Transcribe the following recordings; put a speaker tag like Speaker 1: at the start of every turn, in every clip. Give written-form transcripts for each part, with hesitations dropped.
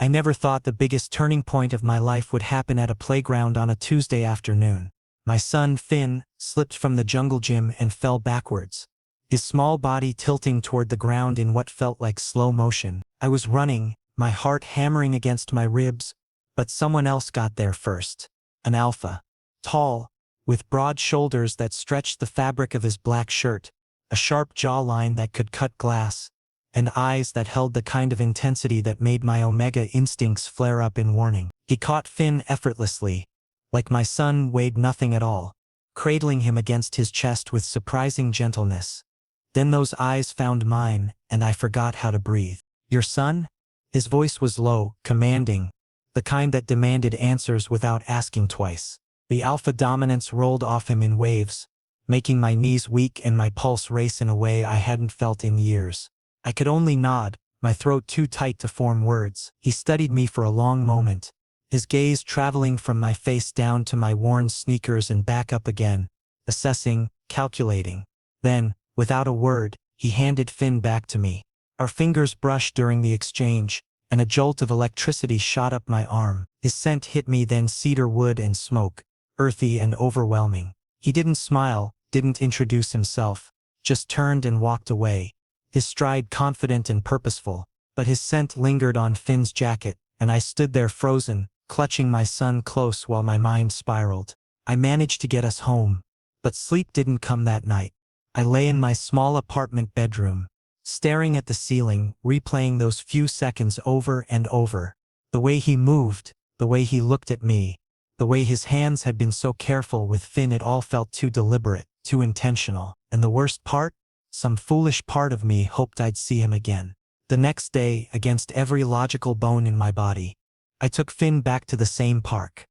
Speaker 1: I never thought the biggest turning point of my life would happen at a playground on a Tuesday afternoon. My son, Finn, slipped from the jungle gym and fell backwards, his small body tilting toward the ground in what felt like slow motion. I was running, my heart hammering against my ribs, but someone else got there first. An alpha. Tall, with broad shoulders that stretched the fabric of his black shirt, a sharp jawline that could cut glass, and eyes that held the kind of intensity that made my omega instincts flare up in warning. He caught Finn effortlessly, like my son weighed nothing at all, cradling him against his chest with surprising gentleness. Then those eyes found mine, and I forgot how to breathe. "Your son?" His voice was low, commanding, the kind that demanded answers without asking twice. The alpha dominance rolled off him in waves, making my knees weak and my pulse race in a way I hadn't felt in years. I could only nod, my throat too tight to form words. He studied me for a long moment, his gaze traveling from my face down to my worn sneakers and back up again, assessing, calculating. Then, without a word, he handed Finn back to me. Our fingers brushed during the exchange, and a jolt of electricity shot up my arm. His scent hit me, then cedar wood and smoke, earthy and overwhelming. He didn't smile, didn't introduce himself, just turned and walked away, his stride confident and purposeful, but his scent lingered on Finn's jacket, and I stood there frozen, clutching my son close while my mind spiraled. I managed to get us home, but sleep didn't come that night. I lay in my small apartment bedroom, staring at the ceiling, replaying those few seconds over and over. The way he moved, the way he looked at me, the way his hands had been so careful with Finn, it all felt too deliberate, too intentional. And the worst part? Some foolish part of me hoped I'd see him again. The next day, against every logical bone in my body, I took Finn back to the same park.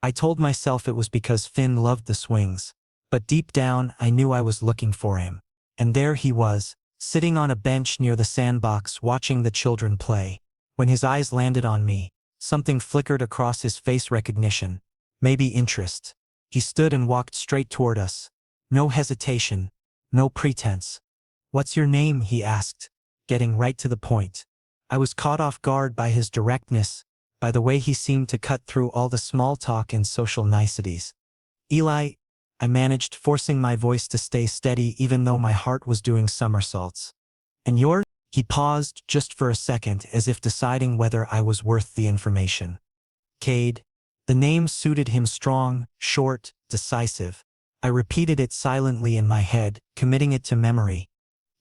Speaker 1: I told myself it was because Finn loved the swings, but deep down I knew I was looking for him. And there he was, sitting on a bench near the sandbox watching the children play. When his eyes landed on me, something flickered across his face: recognition, maybe interest. He stood and walked straight toward us. No hesitation, no pretense. "What's your name?" he asked, getting right to the point. I was caught off guard by his directness, by the way he seemed to cut through all the small talk and social niceties. "Eli," I managed, forcing my voice to stay steady even though my heart was doing somersaults. "And yours?" He paused just for a second, as if deciding whether I was worth the information. "Cade." The name suited him: strong, short, decisive. I repeated it silently in my head, committing it to memory.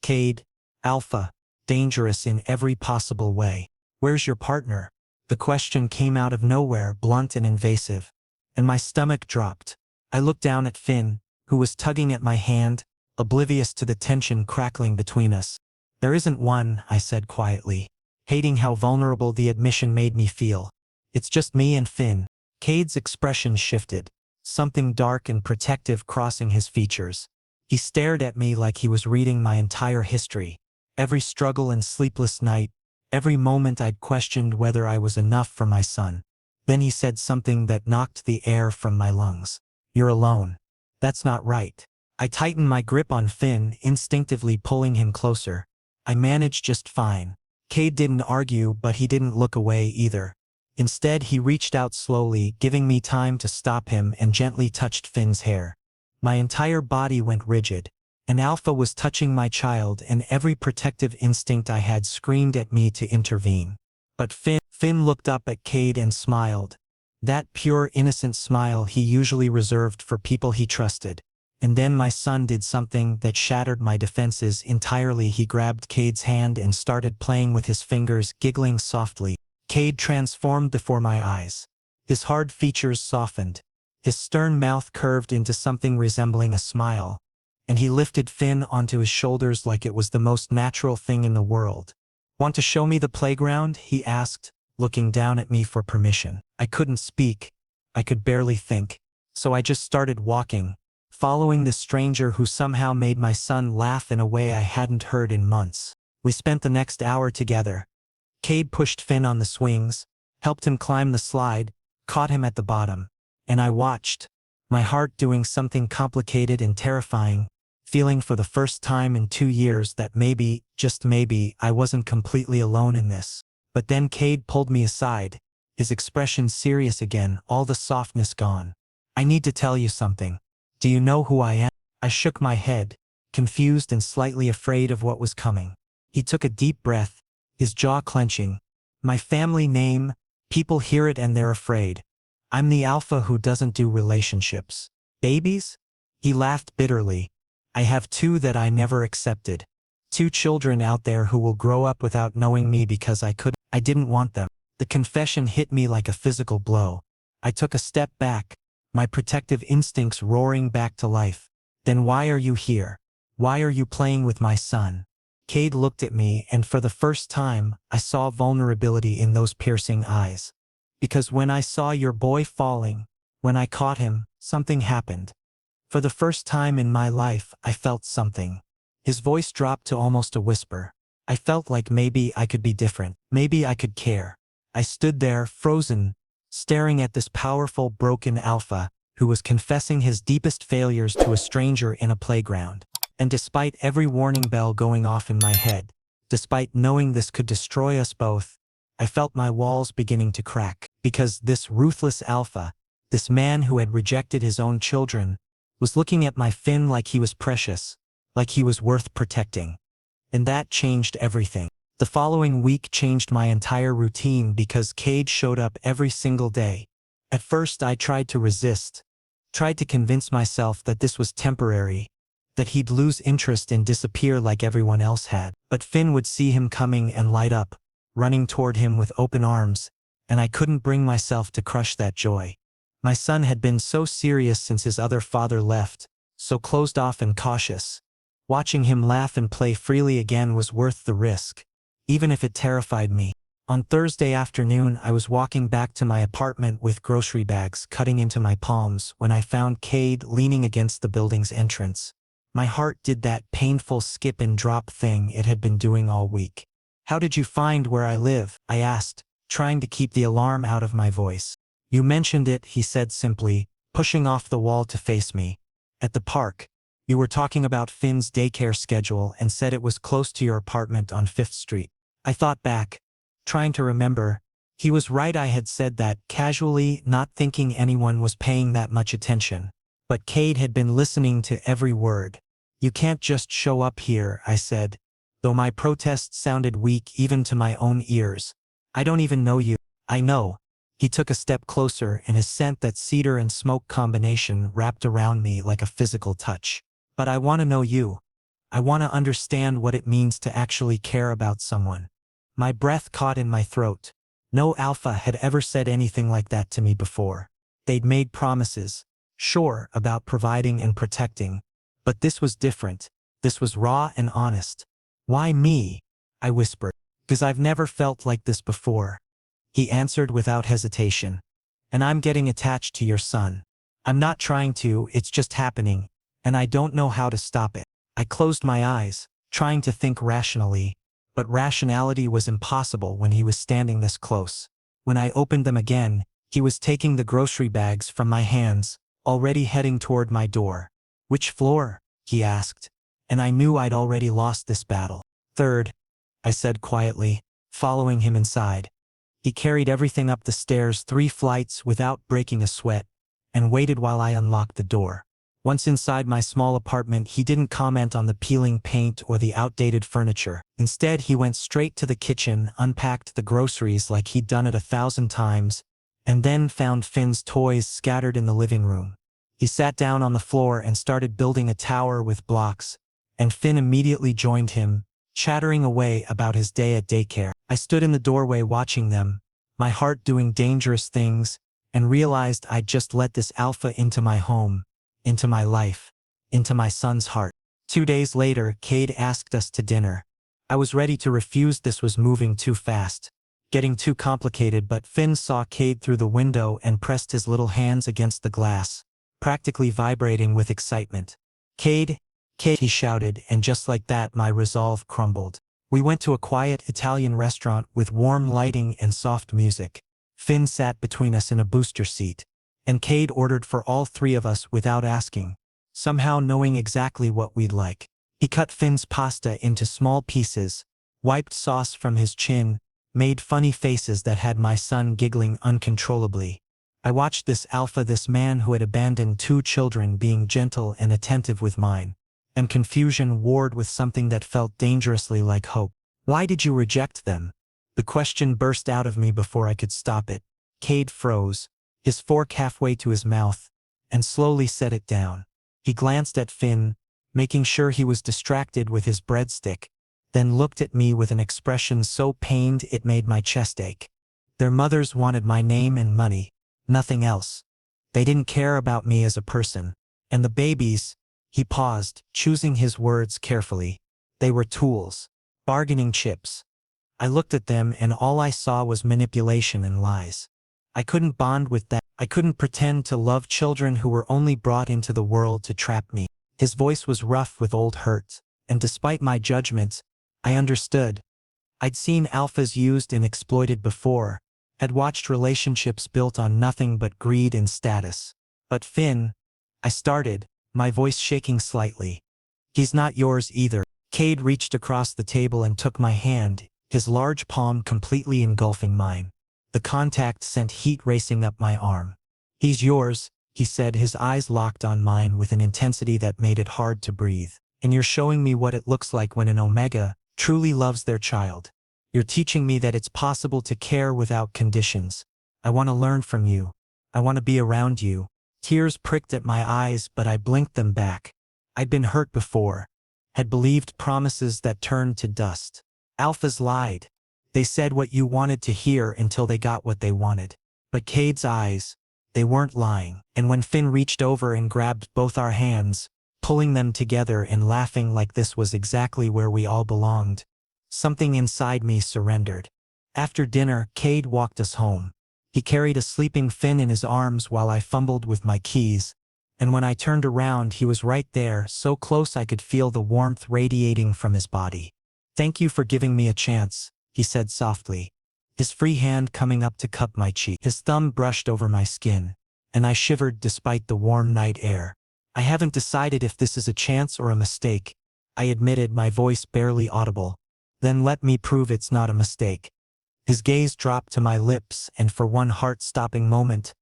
Speaker 1: "Cade, alpha, dangerous in every possible way. Where's your partner?" The question came out of nowhere, blunt and invasive, and my stomach dropped. I looked down at Finn, who was tugging at my hand, oblivious to the tension crackling between us. "There isn't one," I said quietly, hating how vulnerable the admission made me feel. "It's just me and Finn." Cade's expression shifted, something dark and protective crossing his features. He stared at me like he was reading my entire history, every struggle and sleepless night, every moment I'd questioned whether I was enough for my son. Then he said something that knocked the air from my lungs. "You're alone." "That's not right." I tightened my grip on Finn, instinctively pulling him closer. "I managed just fine." Cade didn't argue, but he didn't look away either. Instead, he reached out slowly, giving me time to stop him, and gently touched Finn's hair. My entire body went rigid. An alpha was touching my child, and every protective instinct I had screamed at me to intervene. But Finn looked up at Cade and smiled. That pure, innocent smile he usually reserved for people he trusted. And then my son did something that shattered my defenses entirely. He grabbed Cade's hand and started playing with his fingers, giggling softly. Cade transformed before my eyes. His hard features softened. His stern mouth curved into something resembling a smile, and he lifted Finn onto his shoulders like it was the most natural thing in the world. "Want to show me the playground?" he asked, looking down at me for permission. I couldn't speak. I could barely think. So I just started walking, following the stranger who somehow made my son laugh in a way I hadn't heard in months. We spent the next hour together. Cade pushed Finn on the swings, helped him climb the slide, caught him at the bottom, and I watched, my heart doing something complicated and terrifying, feeling for the first time in 2 years that maybe, just maybe, I wasn't completely alone in this. But then Cade pulled me aside, his expression serious again, all the softness gone. "I need to tell you something. Do you know who I am?" I shook my head, confused and slightly afraid of what was coming. He took a deep breath, his jaw clenching. "My family name, people hear it and they're afraid. I'm the alpha who doesn't do relationships. Babies?" He laughed bitterly. "I have two that I never accepted. Two children out there who will grow up without knowing me because I didn't want them." The confession hit me like a physical blow. I took a step back, my protective instincts roaring back to life. "Then why are you here? Why are you playing with my son?" Cade looked at me, and for the first time, I saw vulnerability in those piercing eyes. "Because when I saw your boy falling, when I caught him, something happened. For the first time in my life, I felt something." His voice dropped to almost a whisper. "I felt like maybe I could be different. Maybe I could care." I stood there, frozen, staring at this powerful, broken alpha who was confessing his deepest failures to a stranger in a playground. And despite every warning bell going off in my head, despite knowing this could destroy us both, I felt my walls beginning to crack. Because this ruthless alpha, this man who had rejected his own children, was looking at my Finn like he was precious, like he was worth protecting. And that changed everything. The following week changed my entire routine because Cade showed up every single day. At first I tried to resist, tried to convince myself that this was temporary, that he'd lose interest and disappear like everyone else had. But Finn would see him coming and light up, running toward him with open arms, and I couldn't bring myself to crush that joy. My son had been so serious since his other father left, so closed off and cautious. Watching him laugh and play freely again was worth the risk, even if it terrified me. On Thursday afternoon, I was walking back to my apartment with grocery bags cutting into my palms when I found Cade leaning against the building's entrance. My heart did that painful skip and drop thing it had been doing all week. "How did you find where I live?" I asked, trying to keep the alarm out of my voice. "You mentioned it," he said simply, pushing off the wall to face me. "At the park. You were talking about Finn's daycare schedule and said it was close to your apartment on 5th Street. I thought back, trying to remember. He was right, I had said that casually, not thinking anyone was paying that much attention. But Cade had been listening to every word. "You can't just show up here," I said, though my protest sounded weak even to my own ears. "I don't even know you." "I know." He took a step closer, and his scent, that cedar and smoke combination, wrapped around me like a physical touch. "But I want to know you. I want to understand what it means to actually care about someone." My breath caught in my throat. No alpha had ever said anything like that to me before. They'd made promises, sure, about providing and protecting, but this was different. This was raw and honest. "Why me?" I whispered. "'Cause I've never felt like this before," he answered without hesitation. "And I'm getting attached to your son. I'm not trying to, it's just happening, and I don't know how to stop it." I closed my eyes, trying to think rationally, but rationality was impossible when he was standing this close. When I opened them again, he was taking the grocery bags from my hands, already heading toward my door. "Which floor?" he asked, and I knew I'd already lost this battle. "3rd," I said quietly, following him inside. He carried everything up the stairs 3 flights without breaking a sweat, and waited while I unlocked the door. Once inside my small apartment, he didn't comment on the peeling paint or the outdated furniture. Instead, he went straight to the kitchen, unpacked the groceries like he'd done it 1,000 times, and then found Finn's toys scattered in the living room. He sat down on the floor and started building a tower with blocks, and Finn immediately joined him, chattering away about his day at daycare. I stood in the doorway watching them, my heart doing dangerous things, and realized I'd just let this alpha into my home, into my life, into my son's heart. 2 days later, Cade asked us to dinner. I was ready to refuse. This was moving too fast, getting too complicated, but Finn saw Cade through the window and pressed his little hands against the glass, practically vibrating with excitement. "Cade, Cade," he shouted, and just like that my resolve crumbled. We went to a quiet Italian restaurant with warm lighting and soft music. Finn sat between us in a booster seat, and Cade ordered for all 3 of us without asking, somehow knowing exactly what we'd like. He cut Finn's pasta into small pieces, wiped sauce from his chin, made funny faces that had my son giggling uncontrollably. I watched this alpha, this man who had abandoned 2 children, being gentle and attentive with mine, and confusion warred with something that felt dangerously like hope. Why did you reject them? The question burst out of me before I could stop it. Cade froze, his fork halfway to his mouth, and slowly set it down. He glanced at Finn, making sure he was distracted with his breadstick, then looked at me with an expression so pained it made my chest ache. Their mothers wanted my name and money, nothing else. They didn't care about me as a person. And the babies, he paused, choosing his words carefully. They were tools, bargaining chips. I looked at them and all I saw was manipulation and lies. I couldn't bond with that. I couldn't pretend to love children who were only brought into the world to trap me. His voice was rough with old hurt, and despite my judgments, I understood. I'd seen alphas used and exploited before, had watched relationships built on nothing but greed and status. But Finn, I started, my voice shaking slightly. He's not yours either. Cade reached across the table and took my hand, his large palm completely engulfing mine. The contact sent heat racing up my arm. He's yours, he said, his eyes locked on mine with an intensity that made it hard to breathe. And you're showing me what it looks like when an Omega truly loves their child. You're teaching me that it's possible to care without conditions. I want to learn from you. I want to be around you. Tears pricked at my eyes, but I blinked them back. I'd been hurt before, had believed promises that turned to dust. Alphas lied. They said what you wanted to hear until they got what they wanted. But Cade's eyes, they weren't lying. And when Finn reached over and grabbed both our hands, pulling them together and laughing like this was exactly where we all belonged, something inside me surrendered. After dinner, Cade walked us home. He carried a sleeping Finn in his arms while I fumbled with my keys, and when I turned around he was right there, so close I could feel the warmth radiating from his body. "Thank you for giving me a chance," he said softly, his free hand coming up to cup my cheek. His thumb brushed over my skin, and I shivered despite the warm night air. "I haven't decided if this is a chance or a mistake," I admitted, my voice barely audible. "Then let me prove it's not a mistake." His gaze dropped to my lips, and for one heart-stopping moment,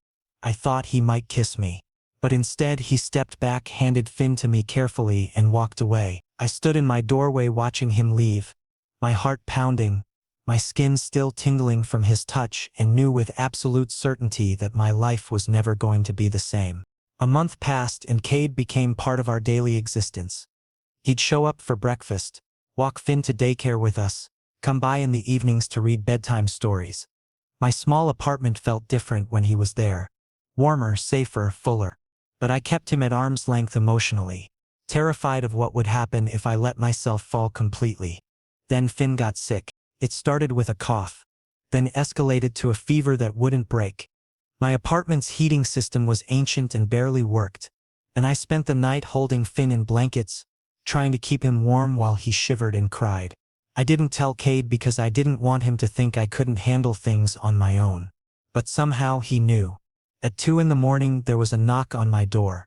Speaker 1: I thought he might kiss me. But instead he stepped back, handed Finn to me carefully, and walked away. I stood in my doorway watching him leave, my heart pounding, my skin still tingling from his touch, and knew with absolute certainty that my life was never going to be the same. A month passed and Cade became part of our daily existence. He'd show up for breakfast, walk Finn to daycare with us, come by in the evenings to read bedtime stories. My small apartment felt different when he was there. Warmer, safer, fuller. But I kept him at arm's length emotionally, terrified of what would happen if I let myself fall completely. Then Finn got sick. It started with a cough, then escalated to a fever that wouldn't break. My apartment's heating system was ancient and barely worked, and I spent the night holding Finn in blankets, trying to keep him warm while he shivered and cried. I didn't tell Cade because I didn't want him to think I couldn't handle things on my own. But somehow he knew. At 2 in the morning there was a knock on my door.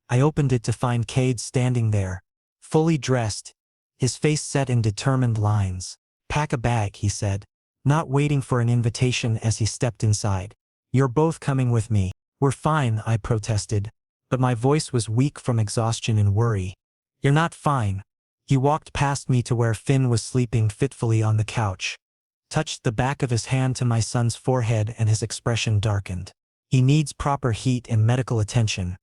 Speaker 1: I opened it to find Cade standing there, fully dressed, his face set in determined lines. "Pack a bag," he said, not waiting for an invitation as he stepped inside. "You're both coming with me." "We're fine," I protested, but my voice was weak from exhaustion and worry. "You're not fine." He walked past me to where Finn was sleeping fitfully on the couch, touched the back of his hand to my son's forehead, and his expression darkened. "He needs proper heat and medical attention.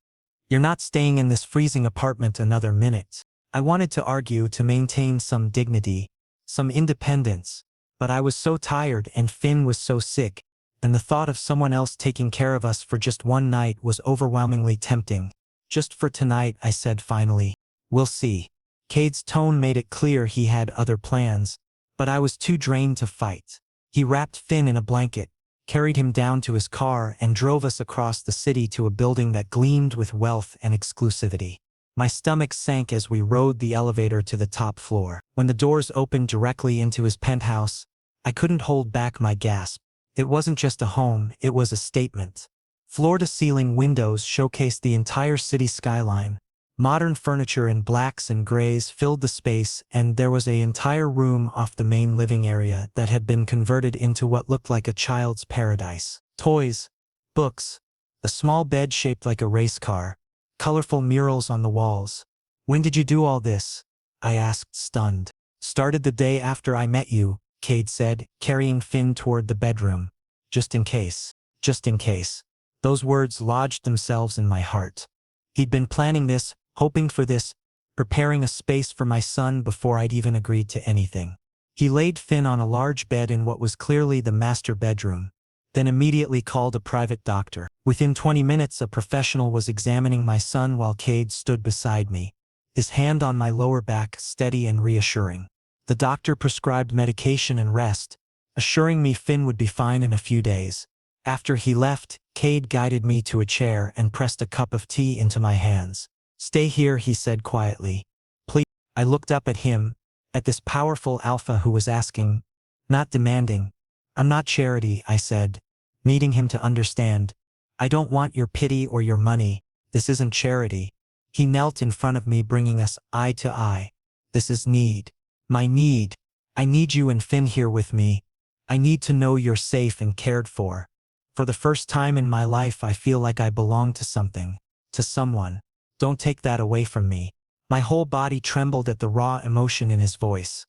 Speaker 1: You're not staying in this freezing apartment another minute." I wanted to argue, to maintain some dignity, some independence, but I was so tired and Finn was so sick, and the thought of someone else taking care of us for just one night was overwhelmingly tempting. "Just for tonight," I said finally. "We'll see." Cade's tone made it clear he had other plans, but I was too drained to fight. He wrapped Finn in a blanket, carried him down to his car, and drove us across the city to a building that gleamed with wealth and exclusivity. My stomach sank as we rode the elevator to the top floor. When the doors opened directly into his penthouse, I couldn't hold back my gasp. It wasn't just a home, it was a statement. Floor-to-ceiling windows showcased the entire city skyline, Modern furniture in blacks and grays filled the space, and there was an entire room off the main living area that had been converted into what looked like a child's paradise. Toys, books, a small bed shaped like a race car, colorful murals on the walls. "When did you do all this?" I asked, stunned. "Started the day after I met you," Cade said, carrying Finn toward the bedroom. Just in case. Just in case. Those words lodged themselves in my heart. He'd been planning this, hoping for this, preparing a space for my son before I'd even agreed to anything. He laid Finn on a large bed in what was clearly the master bedroom, then immediately called a private doctor. Within 20 minutes, a professional was examining my son while Cade stood beside me, his hand on my lower back, steady and reassuring. The doctor prescribed medication and rest, assuring me Finn would be fine in a few days. After he left, Cade guided me to a chair and pressed a cup of tea into my hands. "Stay here," he said quietly. "Please." I looked up at him, at this powerful alpha who was asking, not demanding. "I'm not charity," I said, needing him to understand. "I don't want your pity or your money. This isn't charity." He knelt in front of me, bringing us eye to eye. "This is need. My need. I need you and Finn here with me. I need to know you're safe and cared for. For the first time in my life, I feel like I belong to something, to someone. Don't take that away from me." My whole body trembled at the raw emotion in his voice.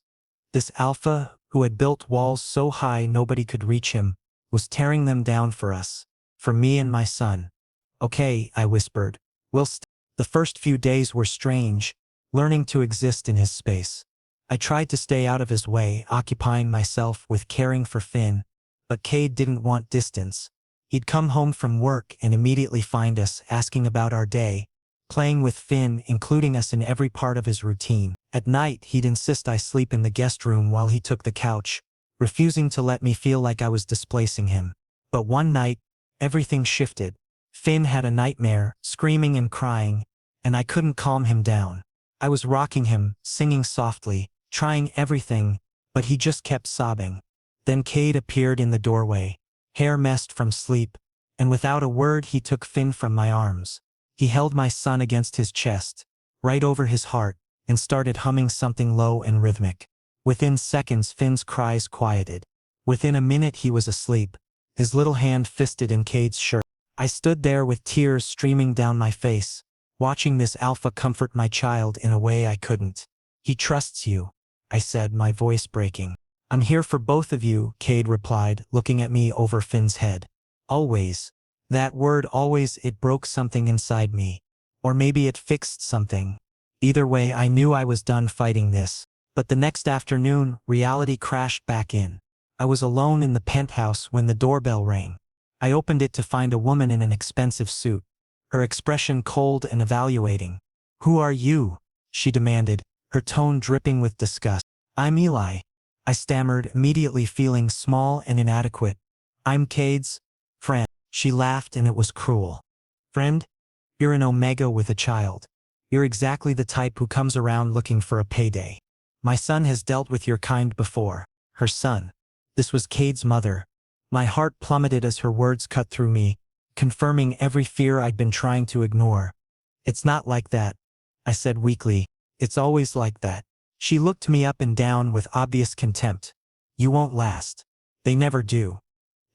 Speaker 1: This alpha, who had built walls so high nobody could reach him, was tearing them down for us, for me and my son. "Okay," I whispered. The first few days were strange, learning to exist in his space. I tried to stay out of his way, occupying myself with caring for Finn, but Cade didn't want distance. He'd come home from work and immediately find us, asking about our day, playing with Finn, including us in every part of his routine. At night, he'd insist I sleep in the guest room while he took the couch, refusing to let me feel like I was displacing him. But one night, everything shifted. Finn had a nightmare, screaming and crying, and I couldn't calm him down. I was rocking him, singing softly, trying everything, but he just kept sobbing. Then Cade appeared in the doorway, hair messed from sleep, and without a word he took Finn from my arms. He held my son against his chest, right over his heart, and started humming something low and rhythmic. Within seconds, Finn's cries quieted. Within a minute he was asleep, his little hand fisted in Cade's shirt. I stood there with tears streaming down my face, watching this alpha comfort my child in a way I couldn't. "He trusts you," I said, my voice breaking. "I'm here for both of you," Cade replied, looking at me over Finn's head. "Always." That word "always," it broke something inside me. Or maybe it fixed something. Either way, I knew I was done fighting this. But the next afternoon, reality crashed back in. I was alone in the penthouse when the doorbell rang. I opened it to find a woman in an expensive suit, her expression cold and evaluating. "Who are you?" she demanded, her tone dripping with disgust. "I'm Eli," I stammered, immediately feeling small and inadequate. "I'm Cade's friend." She laughed, and it was cruel. "Friend? You're an omega with a child. You're exactly the type who comes around looking for a payday. My son has dealt with your kind before." Her son. This was Cade's mother. My heart plummeted as her words cut through me, confirming every fear I'd been trying to ignore. "It's not like that," I said weakly. "It's always like that." She looked me up and down with obvious contempt. "You won't last. They never do."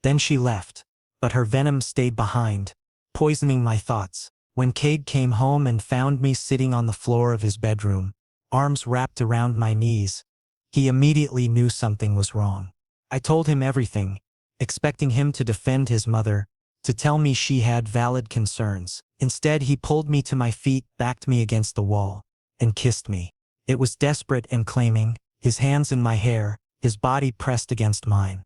Speaker 1: Then she left. But her venom stayed behind, poisoning my thoughts. When Cade came home and found me sitting on the floor of his bedroom, arms wrapped around my knees, he immediately knew something was wrong. I told him everything, expecting him to defend his mother, to tell me she had valid concerns. Instead, he pulled me to my feet, backed me against the wall, and kissed me. It was desperate and claiming, his hands in my hair, his body pressed against mine.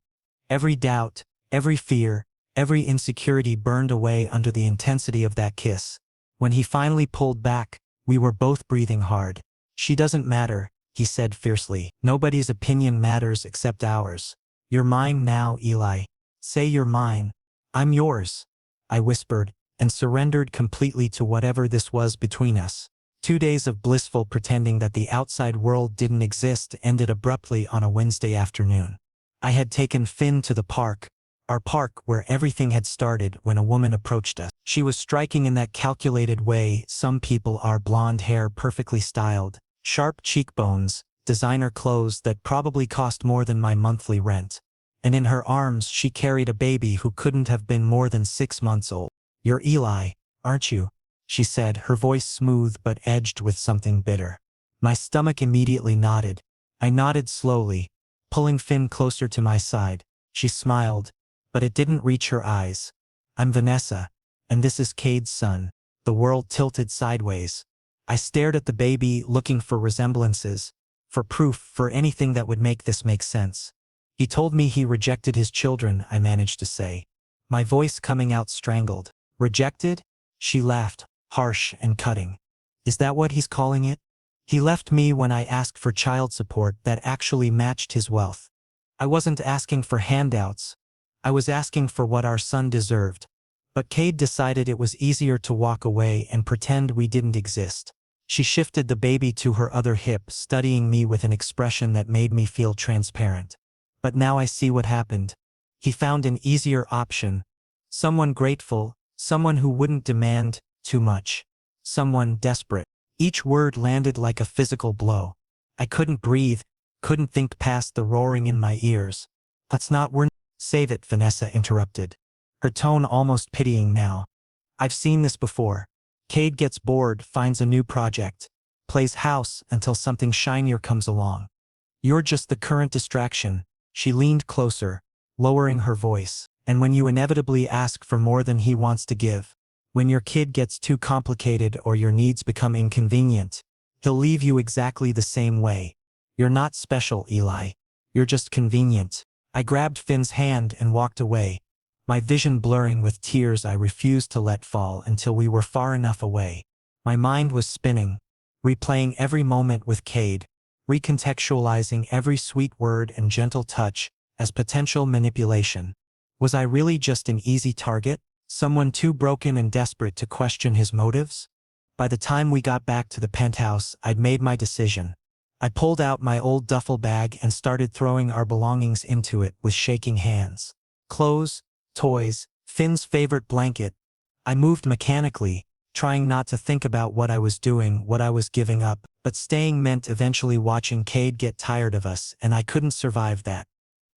Speaker 1: Every doubt, every fear, every insecurity burned away under the intensity of that kiss. When he finally pulled back, we were both breathing hard. "She doesn't matter," he said fiercely. "Nobody's opinion matters except ours. You're mine now, Eli. Say you're mine." "I'm yours," I whispered, and surrendered completely to whatever this was between us. 2 days of blissful pretending that the outside world didn't exist ended abruptly on a Wednesday afternoon. I had taken Finn to the park, our park where everything had started when a woman approached us. She was striking in that calculated way some people are, blonde hair perfectly styled, sharp cheekbones, designer clothes that probably cost more than my monthly rent. And in her arms she carried a baby who couldn't have been more than 6 months old. "You're Eli, aren't you?" she said, her voice smooth but edged with something bitter. My stomach immediately nodded. I nodded slowly, pulling Finn closer to my side. She smiled, but it didn't reach her eyes. "I'm Vanessa, and this is Cade's son." The world tilted sideways. I stared at the baby, looking for resemblances, for proof, for anything that would make this make sense. "He told me he rejected his children," I managed to say, my voice coming out strangled. "Rejected?" She laughed, harsh and cutting. "Is that what he's calling it? He left me when I asked for child support that actually matched his wealth. I wasn't asking for handouts. I was asking for what our son deserved." But Cade decided it was easier to walk away and pretend we didn't exist. She shifted the baby to her other hip, studying me with an expression that made me feel transparent. "But now I see what happened. He found an easier option. Someone grateful, someone who wouldn't demand too much. Someone desperate." Each word landed like a physical blow. I couldn't breathe, couldn't think past the roaring in my ears. "That's not where—" "Save it," Vanessa interrupted, her tone almost pitying now. "I've seen this before. Cade gets bored, finds a new project, plays house until something shinier comes along. You're just the current distraction." She leaned closer, lowering her voice. "And when you inevitably ask for more than he wants to give, when your kid gets too complicated or your needs become inconvenient, he'll leave you exactly the same way. You're not special, Eli. You're just convenient." I grabbed Finn's hand and walked away, my vision blurring with tears I refused to let fall until we were far enough away. My mind was spinning, replaying every moment with Cade, recontextualizing every sweet word and gentle touch as potential manipulation. Was I really just an easy target? Someone too broken and desperate to question his motives? By the time we got back to the penthouse, I'd made my decision. I pulled out my old duffel bag and started throwing our belongings into it with shaking hands. Clothes, toys, Finn's favorite blanket. I moved mechanically, trying not to think about what I was doing, what I was giving up, but staying meant eventually watching Cade get tired of us, and I couldn't survive that.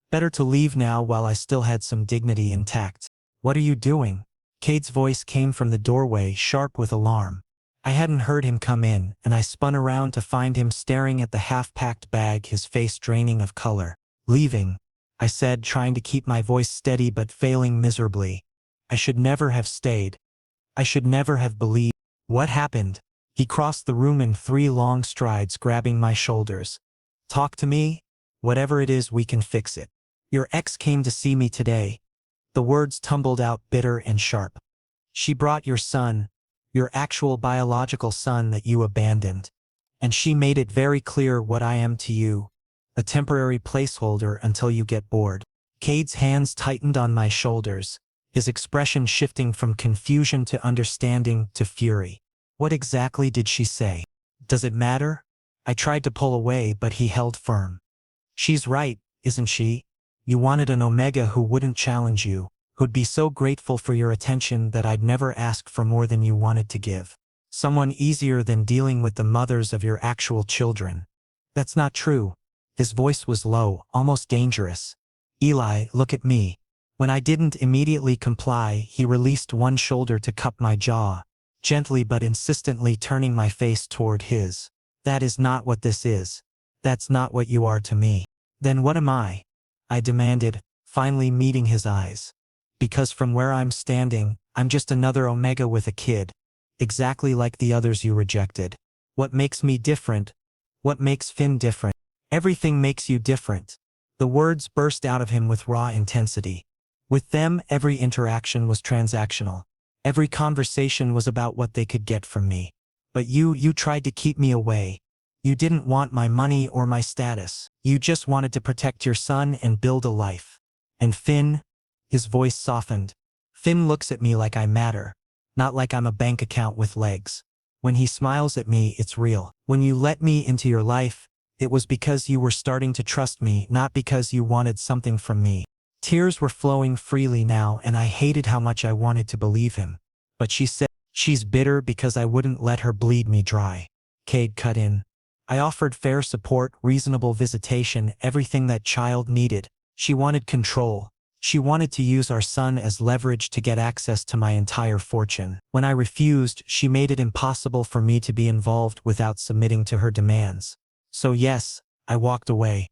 Speaker 1: Better to leave now while I still had some dignity intact. "What are you doing?" Cade's voice came from the doorway, sharp with alarm. I hadn't heard him come in, and I spun around to find him staring at the half-packed bag, his face draining of color. "Leaving," I said, trying to keep my voice steady but failing miserably. "I should never have stayed. I should never have believed." "What happened?" He crossed the room in 3 long strides, grabbing my shoulders. "Talk to me. Whatever it is, we can fix it. Your ex came to see me today." The words tumbled out bitter and sharp. "She brought your son, your actual biological son that you abandoned. And she made it very clear what I am to you. A temporary placeholder until you get bored." Cade's hands tightened on my shoulders, his expression shifting from confusion to understanding to fury. "What exactly did she say? Does it matter?" I tried to pull away, but he held firm. "She's right, isn't she? You wanted an Omega who wouldn't challenge you, who'd be so grateful for your attention that I'd never ask for more than you wanted to give. Someone easier than dealing with the mothers of your actual children." "That's not true." His voice was low, almost dangerous. "Eli, look at me." When I didn't immediately comply, he released one shoulder to cup my jaw, gently but insistently turning my face toward his. "That is not what this is. That's not what you are to me." "Then what am I?" I demanded, finally meeting his eyes. "Because from where I'm standing, I'm just another Omega with a kid. Exactly like the others you rejected. What makes me different? What makes Finn different? Everything makes you different." The words burst out of him with raw intensity. With them, every interaction was transactional. Every conversation was about what they could get from me. "But you tried to keep me away. You didn't want my money or my status. You just wanted to protect your son and build a life. And Finn," his voice softened, "Finn looks at me like I matter, not like I'm a bank account with legs. When he smiles at me, it's real. When you let me into your life, it was because you were starting to trust me, not because you wanted something from me." Tears were flowing freely now, and I hated how much I wanted to believe him. But she said, she's bitter because I wouldn't let her bleed me dry. Cade cut in. I offered fair support, reasonable visitation, everything that child needed. She wanted control. She wanted to use our son as leverage to get access to my entire fortune. When I refused, she made it impossible for me to be involved without submitting to her demands. So yes, I walked away.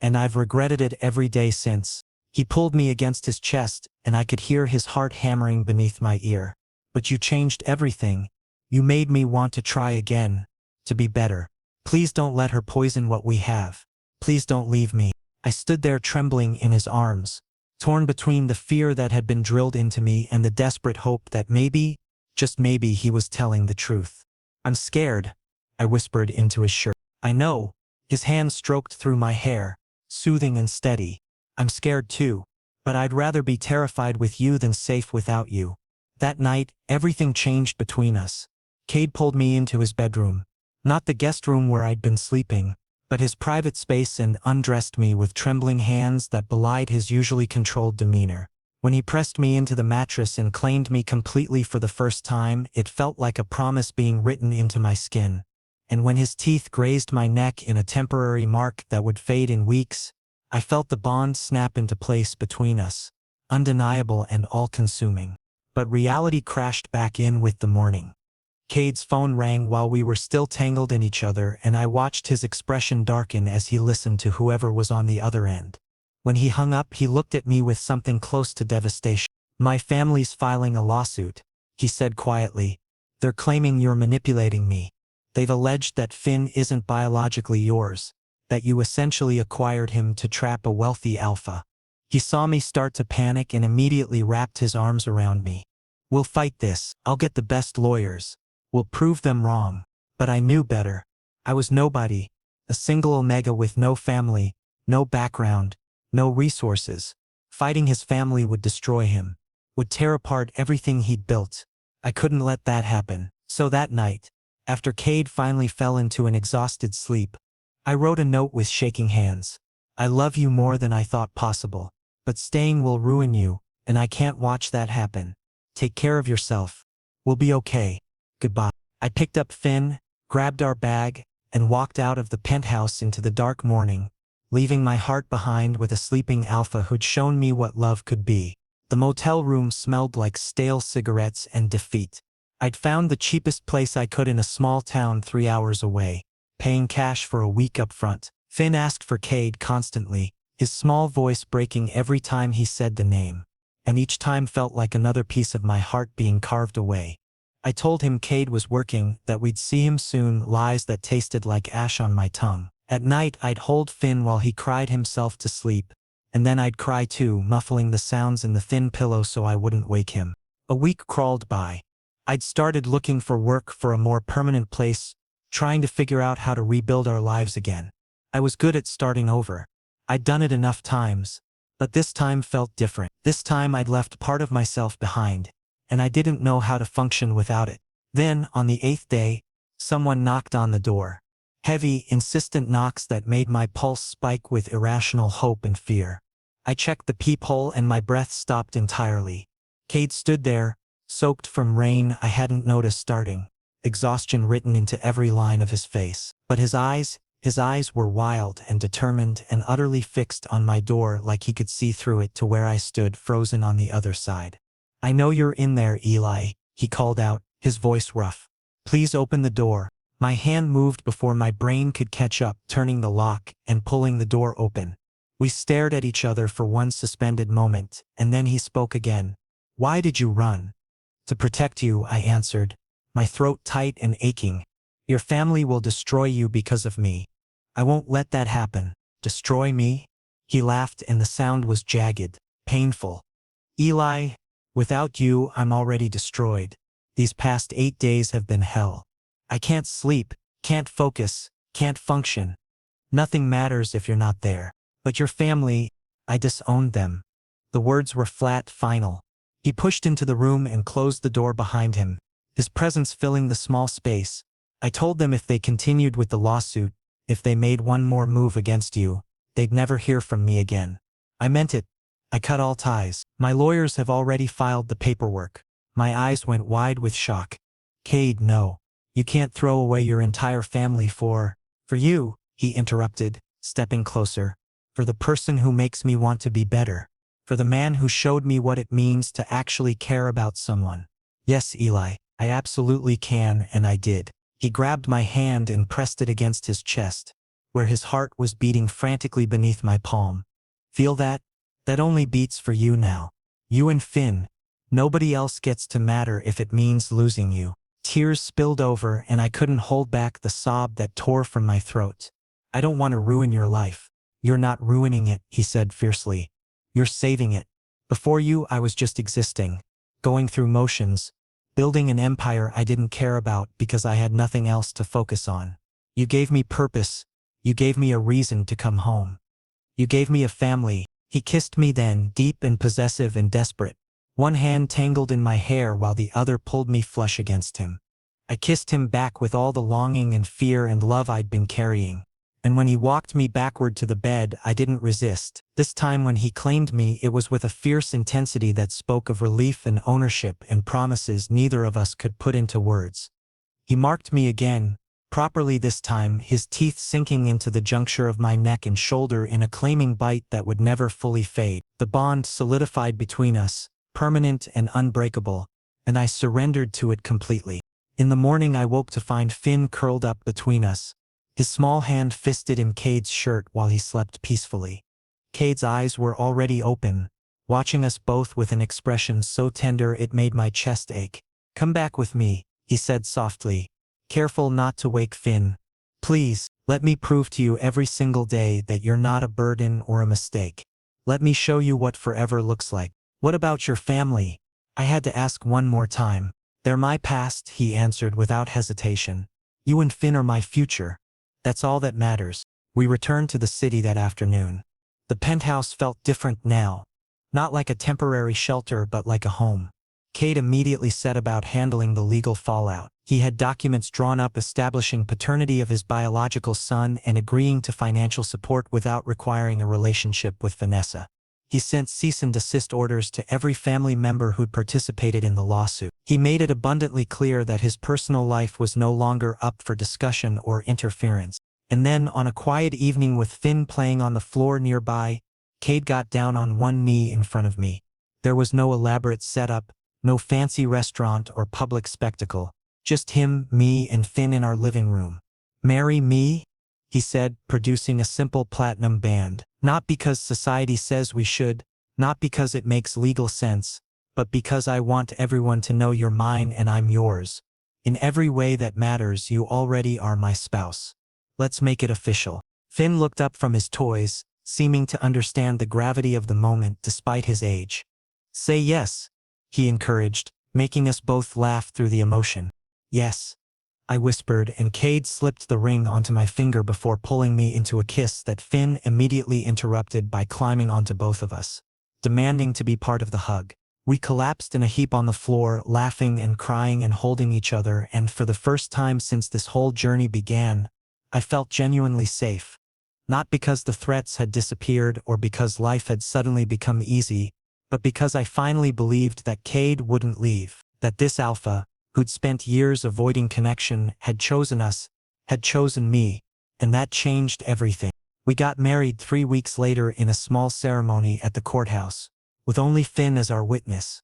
Speaker 1: And I've regretted it every day since. He pulled me against his chest, and I could hear his heart hammering beneath my ear. But you changed everything. You made me want to try again. To be better. Please don't let her poison what we have. Please don't leave me. I stood there trembling in his arms, torn between the fear that had been drilled into me and the desperate hope that maybe, just maybe, he was telling the truth. I'm scared, I whispered into his shirt. I know. His hand stroked through my hair, soothing and steady. I'm scared too, but I'd rather be terrified with you than safe without you. That night, everything changed between us. Cade pulled me into his bedroom. Not the guest room where I'd been sleeping, but his private space, and undressed me with trembling hands that belied his usually controlled demeanor. When he pressed me into the mattress and claimed me completely for the first time, it felt like a promise being written into my skin. And when his teeth grazed my neck in a temporary mark that would fade in weeks, I felt the bond snap into place between us, undeniable and all-consuming. But reality crashed back in with the morning. Cade's phone rang while we were still tangled in each other, and I watched his expression darken as he listened to whoever was on the other end. When he hung up, he looked at me with something close to devastation. My family's filing a lawsuit, he said quietly. They're claiming you're manipulating me. They've alleged that Finn isn't biologically yours, that you essentially acquired him to trap a wealthy alpha. He saw me start to panic and immediately wrapped his arms around me. We'll fight this. I'll get the best lawyers. We'll prove them wrong. But I knew better. I was nobody. A single Omega with no family, no background, no resources. Fighting his family would destroy him, would tear apart everything he'd built. I couldn't let that happen. So that night, after Cade finally fell into an exhausted sleep, I wrote a note with shaking hands. I love you more than I thought possible, but staying will ruin you, and I can't watch that happen. Take care of yourself. We'll be okay. Goodbye. I picked up Finn, grabbed our bag, and walked out of the penthouse into the dark morning, leaving my heart behind with a sleeping alpha who'd shown me what love could be. The motel room smelled like stale cigarettes and defeat. I'd found the cheapest place I could in a small town 3 hours away, paying cash for a week up front. Finn asked for Cade constantly, his small voice breaking every time he said the name, and each time felt like another piece of my heart being carved away. I told him Cade was working, that we'd see him soon, lies that tasted like ash on my tongue. At night, I'd hold Finn while he cried himself to sleep, and then I'd cry too, muffling the sounds in the thin pillow so I wouldn't wake him. A week crawled by. I'd started looking for work, for a more permanent place, trying to figure out how to rebuild our lives again. I was good at starting over. I'd done it enough times. But this time felt different. This time I'd left part of myself behind, and I didn't know how to function without it. Then, on the 8th day, someone knocked on the door. Heavy, insistent knocks that made my pulse spike with irrational hope and fear. I checked the peephole and my breath stopped entirely. Cade stood there, soaked from rain I hadn't noticed starting, exhaustion written into every line of his face. But his eyes were wild and determined and utterly fixed on my door, like he could see through it to where I stood frozen on the other side. I know you're in there, Eli, he called out, his voice rough. Please open the door. My hand moved before my brain could catch up, turning the lock and pulling the door open. We stared at each other for one suspended moment, and then he spoke again. Why did you run? To protect you, I answered, my throat tight and aching. Your family will destroy you because of me. I won't let that happen. Destroy me? He laughed, and the sound was jagged, painful. Eli, without you, I'm already destroyed. These past 8 days have been hell. I can't sleep, can't focus, can't function. Nothing matters if you're not there. But your family, I disowned them. The words were flat, final. He pushed into the room and closed the door behind him, his presence filling the small space. I told them if they continued with the lawsuit, if they made one more move against you, they'd never hear from me again. I meant it. I cut all ties. My lawyers have already filed the paperwork. My eyes went wide with shock. Cade, no. You can't throw away your entire family for you, he interrupted, stepping closer. For the person who makes me want to be better. For the man who showed me what it means to actually care about someone. Yes, Eli, I absolutely can, and I did. He grabbed my hand and pressed it against his chest, where his heart was beating frantically beneath my palm. Feel that? That only beats for you now. You and Finn. Nobody else gets to matter if it means losing you. Tears spilled over and I couldn't hold back the sob that tore from my throat. I don't want to ruin your life. You're not ruining it, he said fiercely. You're saving it. Before you, I was just existing, going through motions, building an empire I didn't care about because I had nothing else to focus on. You gave me purpose. You gave me a reason to come home. You gave me a family. He kissed me then, deep and possessive and desperate. One hand tangled in my hair while the other pulled me flush against him. I kissed him back with all the longing and fear and love I'd been carrying. And when he walked me backward to the bed, I didn't resist. This time when he claimed me, it was with a fierce intensity that spoke of relief and ownership and promises neither of us could put into words. He marked me again, properly this time, his teeth sinking into the juncture of my neck and shoulder in a claiming bite that would never fully fade. The bond solidified between us, permanent and unbreakable, and I surrendered to it completely. In the morning I woke to find Finn curled up between us, his small hand fisted in Cade's shirt while he slept peacefully. Cade's eyes were already open, watching us both with an expression so tender it made my chest ache. Come back with me, he said softly, careful not to wake Finn. Please, let me prove to you every single day that you're not a burden or a mistake. Let me show you what forever looks like. What about your family? I had to ask one more time. They're my past, he answered without hesitation. You and Finn are my future. That's all that matters. We returned to the city that afternoon. The penthouse felt different now. Not like a temporary shelter but like a home. Cade immediately set about handling the legal fallout. He had documents drawn up establishing paternity of his biological son and agreeing to financial support without requiring a relationship with Vanessa. He sent cease and desist orders to every family member who'd participated in the lawsuit. He made it abundantly clear that his personal life was no longer up for discussion or interference. And then, on a quiet evening with Finn playing on the floor nearby, Cade got down on one knee in front of me. There was no elaborate setup, no fancy restaurant or public spectacle. Just him, me, and Finn in our living room. Marry me? He said, producing a simple platinum band. Not because society says we should, not because it makes legal sense, but because I want everyone to know you're mine and I'm yours. In every way that matters, you already are my spouse. Let's make it official. Finn looked up from his toys, seeming to understand the gravity of the moment despite his age. Say yes, he encouraged, making us both laugh through the emotion. Yes, I whispered, and Cade slipped the ring onto my finger before pulling me into a kiss that Finn immediately interrupted by climbing onto both of us, demanding to be part of the hug. We collapsed in a heap on the floor, laughing and crying and holding each other, and for the first time since this whole journey began, I felt genuinely safe. Not because the threats had disappeared or because life had suddenly become easy, but because I finally believed that Cade wouldn't leave, that this alpha, who'd spent years avoiding connection, had chosen us, had chosen me, and that changed everything. We got married 3 weeks later in a small ceremony at the courthouse, with only Finn as our witness.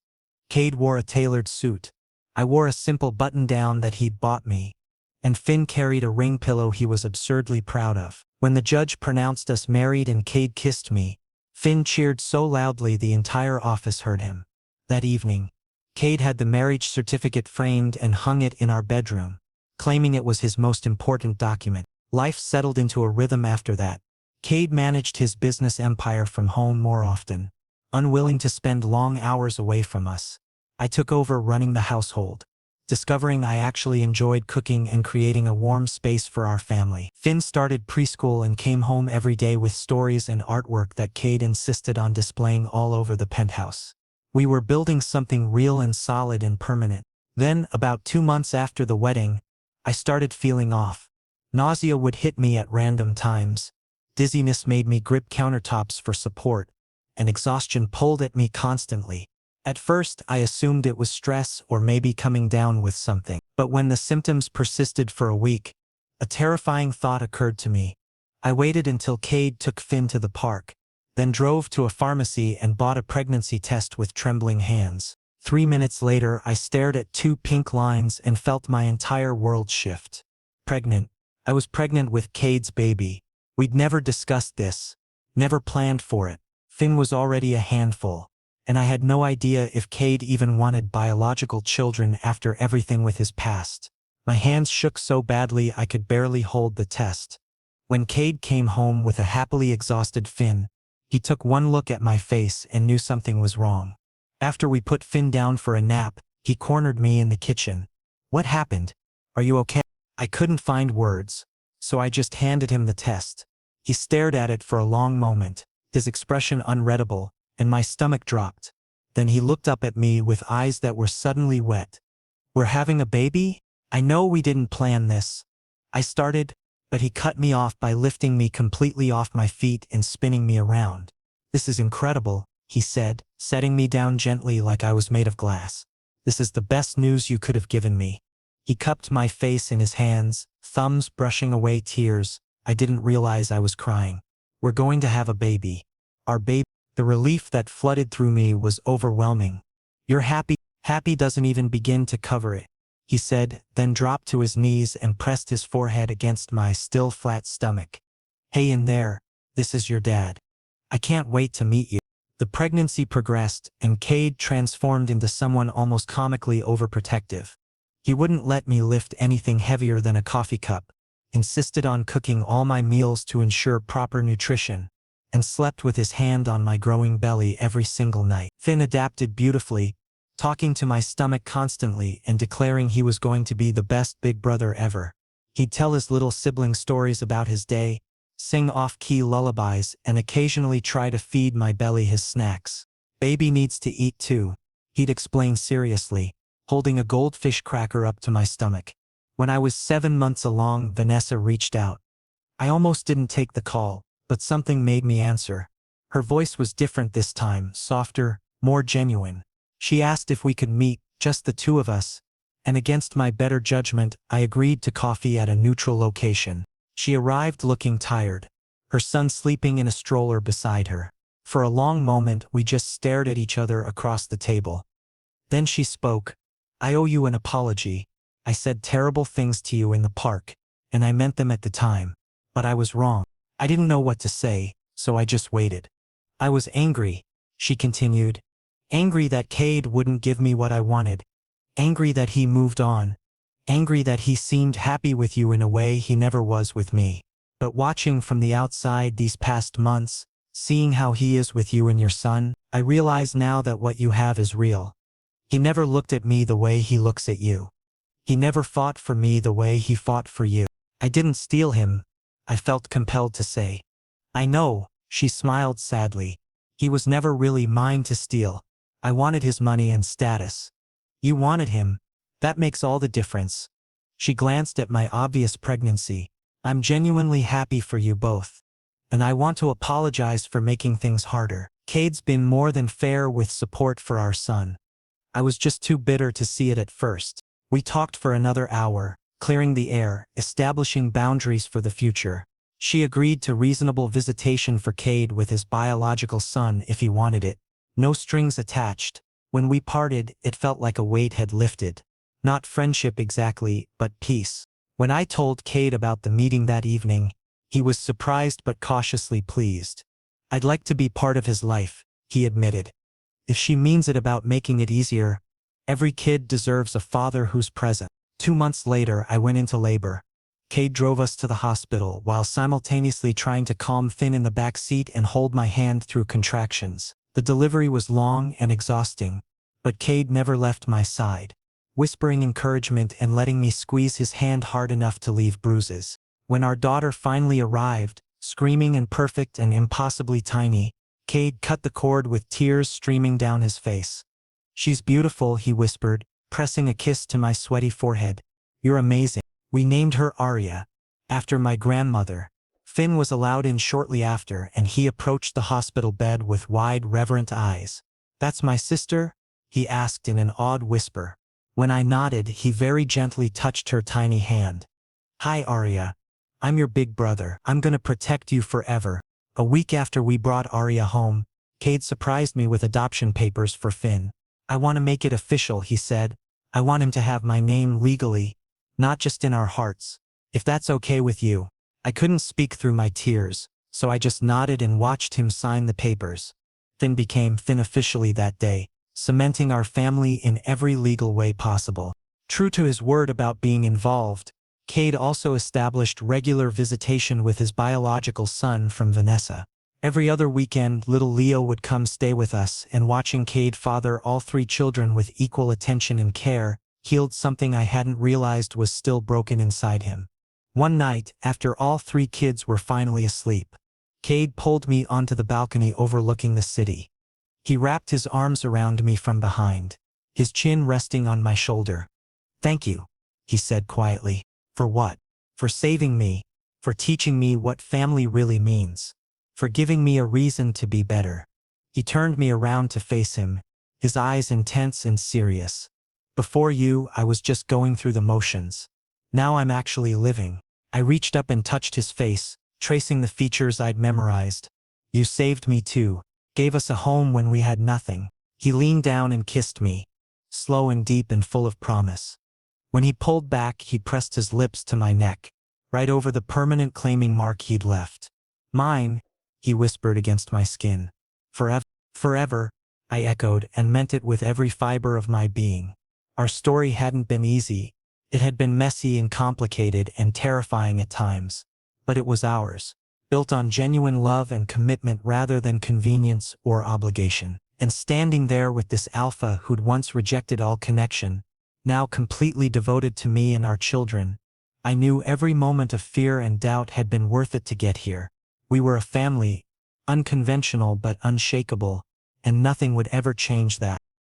Speaker 1: Cade wore a tailored suit. I wore a simple button-down that he'd bought me, and Finn carried a ring pillow he was absurdly proud of. When the judge pronounced us married and Cade kissed me, Finn cheered so loudly the entire office heard him. That evening, Cade had the marriage certificate framed and hung it in our bedroom, claiming it was his most important document. Life settled into a rhythm after that. Cade managed his business empire from home more often, unwilling to spend long hours away from us. I took over running the household, discovering I actually enjoyed cooking and creating a warm space for our family. Finn started preschool and came home every day with stories and artwork that Cade insisted on displaying all over the penthouse. We were building something real and solid and permanent. Then, about 2 months after the wedding, I started feeling off. Nausea would hit me at random times. Dizziness made me grip countertops for support, and exhaustion pulled at me constantly. At first, I assumed it was stress or maybe coming down with something. But when the symptoms persisted for a week, a terrifying thought occurred to me. I waited until Cade took Finn to the park, then drove to a pharmacy and bought a pregnancy test with trembling hands. 3 minutes later, I stared at 2 pink lines and felt my entire world shift. Pregnant. I was pregnant with Cade's baby. We'd never discussed this, never planned for it. Finn was already a handful, and I had no idea if Cade even wanted biological children after everything with his past. My hands shook so badly I could barely hold the test. When Cade came home with a happily exhausted Finn, he took one look at my face and knew something was wrong. After we put Finn down for a nap, he cornered me in the kitchen. "What happened? Are you okay?" I couldn't find words, so I just handed him the test. He stared at it for a long moment, his expression unreadable, and my stomach dropped. Then he looked up at me with eyes that were suddenly wet. "We're having a baby? I know we didn't plan this." I started, but he cut me off by lifting me completely off my feet and spinning me around. "This is incredible," he said, setting me down gently like I was made of glass. "This is the best news you could have given me." He cupped my face in his hands, thumbs brushing away tears. I didn't realize I was crying. "We're going to have a baby. Our baby." The relief that flooded through me was overwhelming. "You're happy?" "Happy doesn't even begin to cover it," he said, then dropped to his knees and pressed his forehead against my still flat stomach. "Hey in there, this is your dad. I can't wait to meet you." The pregnancy progressed, and Cade transformed into someone almost comically overprotective. He wouldn't let me lift anything heavier than a coffee cup, insisted on cooking all my meals to ensure proper nutrition, and slept with his hand on my growing belly every single night. Finn adapted beautifully, talking to my stomach constantly and declaring he was going to be the best big brother ever. He'd tell his little sibling stories about his day, sing off-key lullabies, and occasionally try to feed my belly his snacks. "Baby needs to eat too," he'd explain seriously, holding a goldfish cracker up to my stomach. When I was 7 months along, Vanessa reached out. I almost didn't take the call, but something made me answer. Her voice was different this time, softer, more genuine. She asked if we could meet, just the two of us, and against my better judgment, I agreed to coffee at a neutral location. She arrived looking tired, her son sleeping in a stroller beside her. For a long moment, we just stared at each other across the table. Then she spoke. "I owe you an apology. I said terrible things to you in the park, and I meant them at the time. But I was wrong. I didn't know what to say, so I just waited. I was angry," she continued. "Angry that Cade wouldn't give me what I wanted. Angry that he moved on. Angry that he seemed happy with you in a way he never was with me. But watching from the outside these past months, seeing how he is with you and your son, I realize now that what you have is real. He never looked at me the way he looks at you. He never fought for me the way he fought for you." "I didn't steal him," I felt compelled to say. "I know," she smiled sadly. "He was never really mine to steal. I wanted his money and status. You wanted him. That makes all the difference." She glanced at my obvious pregnancy. "I'm genuinely happy for you both. And I want to apologize for making things harder. Cade's been more than fair with support for our son. I was just too bitter to see it at first." We talked for another hour, clearing the air, establishing boundaries for the future. She agreed to reasonable visitation for Cade with his biological son if he wanted it. No strings attached. When we parted, it felt like a weight had lifted. Not friendship exactly, but peace. When I told Cade about the meeting that evening, he was surprised but cautiously pleased. "I'd like to be part of his life," he admitted. "If she means it about making it easier, every kid deserves a father who's present." 2 months later, I went into labor. Cade drove us to the hospital while simultaneously trying to calm Finn in the back seat and hold my hand through contractions. The delivery was long and exhausting, but Cade never left my side, whispering encouragement and letting me squeeze his hand hard enough to leave bruises. When our daughter finally arrived, screaming and perfect and impossibly tiny, Cade cut the cord with tears streaming down his face. "She's beautiful," he whispered, pressing a kiss to my sweaty forehead. "You're amazing." We named her Arya, after my grandmother. Finn was allowed in shortly after, and he approached the hospital bed with wide, reverent eyes. "That's my sister?" he asked in an awed whisper. When I nodded, he very gently touched her tiny hand. "Hi, Arya. I'm your big brother. I'm gonna protect you forever." A week after we brought Arya home, Cade surprised me with adoption papers for Finn. "I want to make it official," he said. "I want him to have my name legally, not just in our hearts. If that's okay with you." I couldn't speak through my tears, so I just nodded and watched him sign the papers. Finn became Finn officially that day, cementing our family in every legal way possible. True to his word about being involved, Cade also established regular visitation with his biological son from Vanessa. Every other weekend, little Leo would come stay with us, and watching Cade father all 3 children with equal attention and care healed something I hadn't realized was still broken inside him. One night, after all 3 kids were finally asleep, Cade pulled me onto the balcony overlooking the city. He wrapped his arms around me from behind, his chin resting on my shoulder. "Thank you," he said quietly. "For what?" "For saving me, for teaching me what family really means, for giving me a reason to be better." He turned me around to face him, his eyes intense and serious. "Before you, I was just going through the motions. Now I'm actually living." I reached up and touched his face, tracing the features I'd memorized. "You saved me too, gave us a home when we had nothing." He leaned down and kissed me, slow and deep and full of promise. When he pulled back, he pressed his lips to my neck, right over the permanent claiming mark he'd left. "Mine," he whispered against my skin. "Forever." "Forever," I echoed, and meant it with every fiber of my being. Our story hadn't been easy. It had been messy and complicated and terrifying at times. But it was ours, built on genuine love and commitment rather than convenience or obligation. And standing there with this alpha who'd once rejected all connection, now completely devoted to me and our children, I knew every moment of fear and doubt had been worth it to get here. We were a family, unconventional but unshakable, and nothing would ever change that.